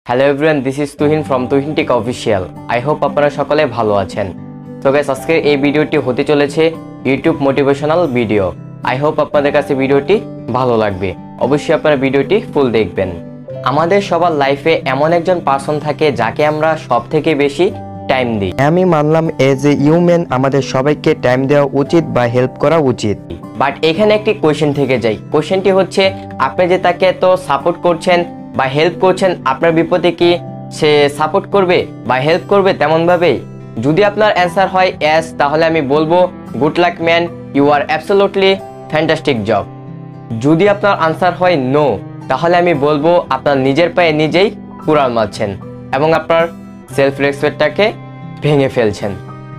Hello everyone, this is Tuhin from Tuhin take official. I hope আপনারা সকলে ভালো আছেন। তো গাইস, আজকের এই ভিডিওটি হতে চলেছে YouTube motivational video. I hope আপনাদের কাছে ভিডিওটি ভালো লাগবে। অবশ্যই আপনারা ভিডিওটি ফুল দেখবেন। আমাদের সবার লাইফে এমন একজন পার্সন থাকে যাকে আমরা সব থেকে বেশি টাইম দিই। আমি মানলাম এজ এ হিউম্যান আমাদের সবাইকে টাইম দেওয়া উচিত বা হেল্প করা উচিত। বাট এখানে একটি কোয়েশ্চেন থেকে যায়। কোয়েশ্চেনটি হচ্ছে, আপনি যে তাকে এত সাপোর্ট করছেন বা হেল্প করছেন, আপনার বিপদে কি সে সাপোর্ট করবে বা হেল্প করবে তেমনভাবে? যদি আপনার অ্যান্সার হয় এস, তাহলে আমি বলবো good luck man, you are absolutely fantastic job. যদি আপনার আনসার হয় নো, তাহলে আমি বলবো আপনার নিজের পায়ে নিজেই কুড়াল মারছেন এবং আপনার সেলফ রেসপেক্টটাকে ভেঙে ফেলছেন।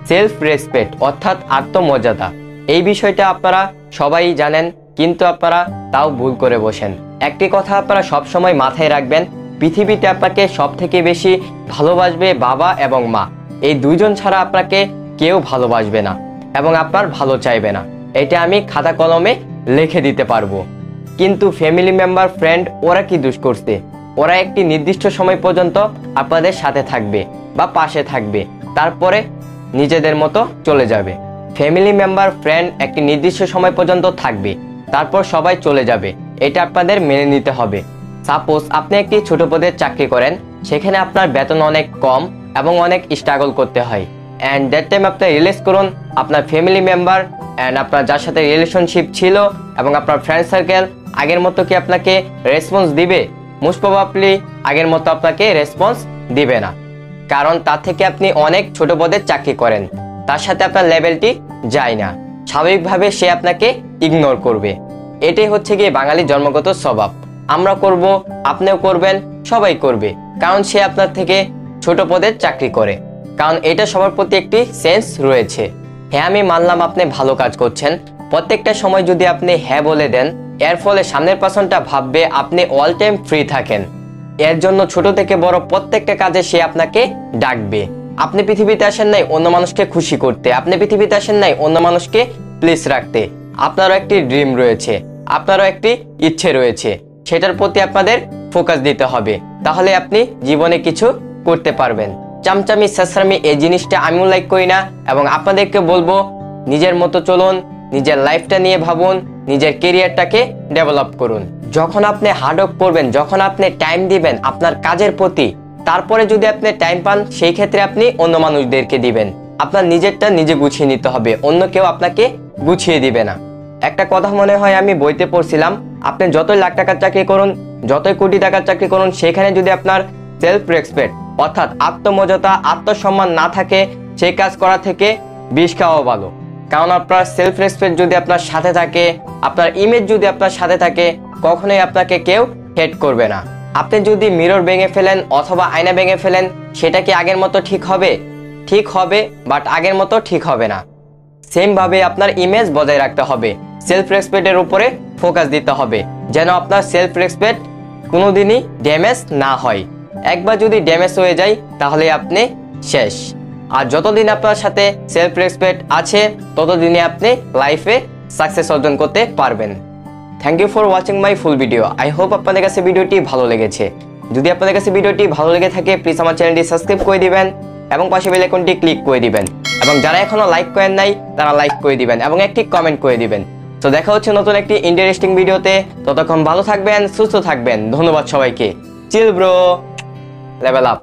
সেলফ রেসপেক্ট অর্থাৎ আত্মমর্যাদা, এই বিষয়টা আপনারা সবাই জানেন, কিন্তু আপনারা তাও ভুল করে বসেন। একটি কথা আপনারা সবসময় মাথায় রাখবেন, পৃথিবীতে আপনাকে সব থেকে বেশি ভালোবাসবে বাবা এবং মা। এই দুইজন ছাড়া আপনাকে কেউ ভালোবাসবে না এবং আপনার ভালো চাইবে না। এটা আমি খাতা কলমে লিখে দিতে পারবো। কিন্তু ফ্যামিলি মেম্বার, ফ্রেন্ড, ওরা কি দোষ করছে? ওরা একটি নির্দিষ্ট সময় পর্যন্ত আপনাদের সাথে থাকবে বা পাশে থাকবে, তারপরে নিজেদের মতো চলে যাবে। ফ্যামিলি মেম্বার, ফ্রেন্ড একটি নির্দিষ্ট সময় পর্যন্ত থাকবে, তারপর সবাই চলে যাবে। এটা আপনাদের মেনে নিতে হবে। সাপোজ আপনি একটি ছোট পদের চাকরি করেন, সেখানে আপনার বেতন অনেক কম এবং অনেক স্ট্রাগল করতে হয়। অ্যান্ড দ্যাট টাইম আপনি রিয়েলাইজ করুন আপনার ফ্যামিলি মেম্বার অ্যান্ড আপনার যার সাথে রিলেশনশিপ ছিল এবং আপনার ফ্রেন্ড সার্কেল আগের মতো কি আপনাকে রেসপন্স দিবে? মোস্ট প্রবাবলি আগের মতো আপনাকে রেসপন্স দিবে না, কারণ তার থেকে আপনি অনেক ছোট পদের চাকরি করেন, তার সাথে আপনার লেভেলটি যায় না। স্বাভাবিকভাবে সে আপনাকে ইগনোর করবে। এটাই হচ্ছে গিয়ে বাঙালি জন্মগত স্বভাব। আমরা করব, আপনিও করবেন, সবাই করবে, কারণ সে আপনার থেকে ছোট পদের চাকরি করে। কারণ এটা সবার প্রতি একটি সেন্স রয়েছে। হ্যাঁ, আমি মানলাম আপনি ভালো কাজ করছেন। প্রত্যেকটা সময় যদি আপনি হ্যাঁ বলে দেন, এর ফলে সামনের পার্সনটা ভাববে আপনি অল টাইম ফ্রি থাকেন। এর জন্য ছোট থেকে বড় প্রত্যেকটা কাজে সে আপনাকে ডাকবে। আপনি পৃথিবীতে আসেন নাই অন্য মানুষকে খুশি করতে, আপনি পৃথিবীতে আসেন নাই অন্য মানুষকে প্লিজ রাখতে। আপনারও একটি ড্রিম রয়েছে, আপনারও একটি ইচ্ছে রয়েছে, সেটার প্রতি আপনাদের ফোকাস দিতে হবে। তাহলে আপনি জীবনে কিছু করতে পারবেন। চামচামি শেষরামি এই জিনিসটা আমিও লাইক করি না এবং আপনাদেরকে বলবো নিজের মতো চলুন, নিজের লাইফটা নিয়ে ভাবুন, নিজের কেরিয়ারটাকে ডেভেলপ করুন। যখন আপনি হার্ডওয়ার্ক করবেন, যখন আপনি টাইম দিবেন আপনার কাজের প্রতি, তারপরে যদি আপনি টাইম পান, সেই ক্ষেত্রে আপনি অন্য মানুষদেরকে দিবেন। আপনার নিজেরটা নিজে গুছিয়ে নিতে হবে, অন্য কেউ আপনাকে গুছিয়ে দিবে না। একটা কথা মনে হয় আমি বইতে পড়ছিলাম, আপনি যতই লাখ টাকার চাকরি করুন, যতই কোটি টাকার চাকরি করুন, সেখানে যদি আপনার সেলফ রেসপেক্ট অর্থাৎ আত্মমর্যাদা, আত্মসম্মান না থাকে, সেই কাজ করা থেকে বিষ খাওয়া ভালো। কারণ আপনার সেলফ রেসপেক্ট যদি আপনার সাথে থাকে, আপনার ইমেজ যদি আপনার সাথে থাকে, কখনোই আপনাকে কেউ হেট করবে না। আপনি যদি মিরর ভেঙে ফেলেন অথবা আয়না ভেঙে ফেলেন, সেটা কি আগের মতো ঠিক হবে? ঠিক হবে, বাট আগের মতো ঠিক হবে না। সেম ভাবে আপনার ইমেজ বজায় রাখতে হবে, সেলফ রেসপেক্টের উপরে ফোকাস দিতে হবে, যেন আপনার সেলফ রেসপেক্ট কোনোদিনই ড্যামেজ না হয়। একবার যদি ড্যামেজ হয়ে যায়, তাহলে আপনি শেষ। আর যতদিন আপনার সাথে সেলফ রেসপেক্ট আছে, ততদিনে আপনি লাইফে সাকসেস অর্জন করতে পারবেন। Thank you for watching my full video. I hope আপনাদের কাছে ভিডিওটি ভালো লেগেছে। যদি আপনাদের কাছে ভিডিওটি ভালো লেগে থাকে, প্লিজ আমার চ্যানেলটি সাবস্ক্রাইব করে দিবেন এবং পাশে বেল আইকনটি ক্লিক করে দিবেন। এবং যারা এখনো লাইক করেন নাই, তারা লাইক করে দিবেন এবং একটি কমেন্ট করে দিবেন। তো দেখা হচ্ছে নতুন একটি ইন্টারেস্টিং ভিডিওতে। ততক্ষণ ভালো থাকবেন, সুস্থ থাকবেন। ধন্যবাদ সবাইকে। Chill bro, level up.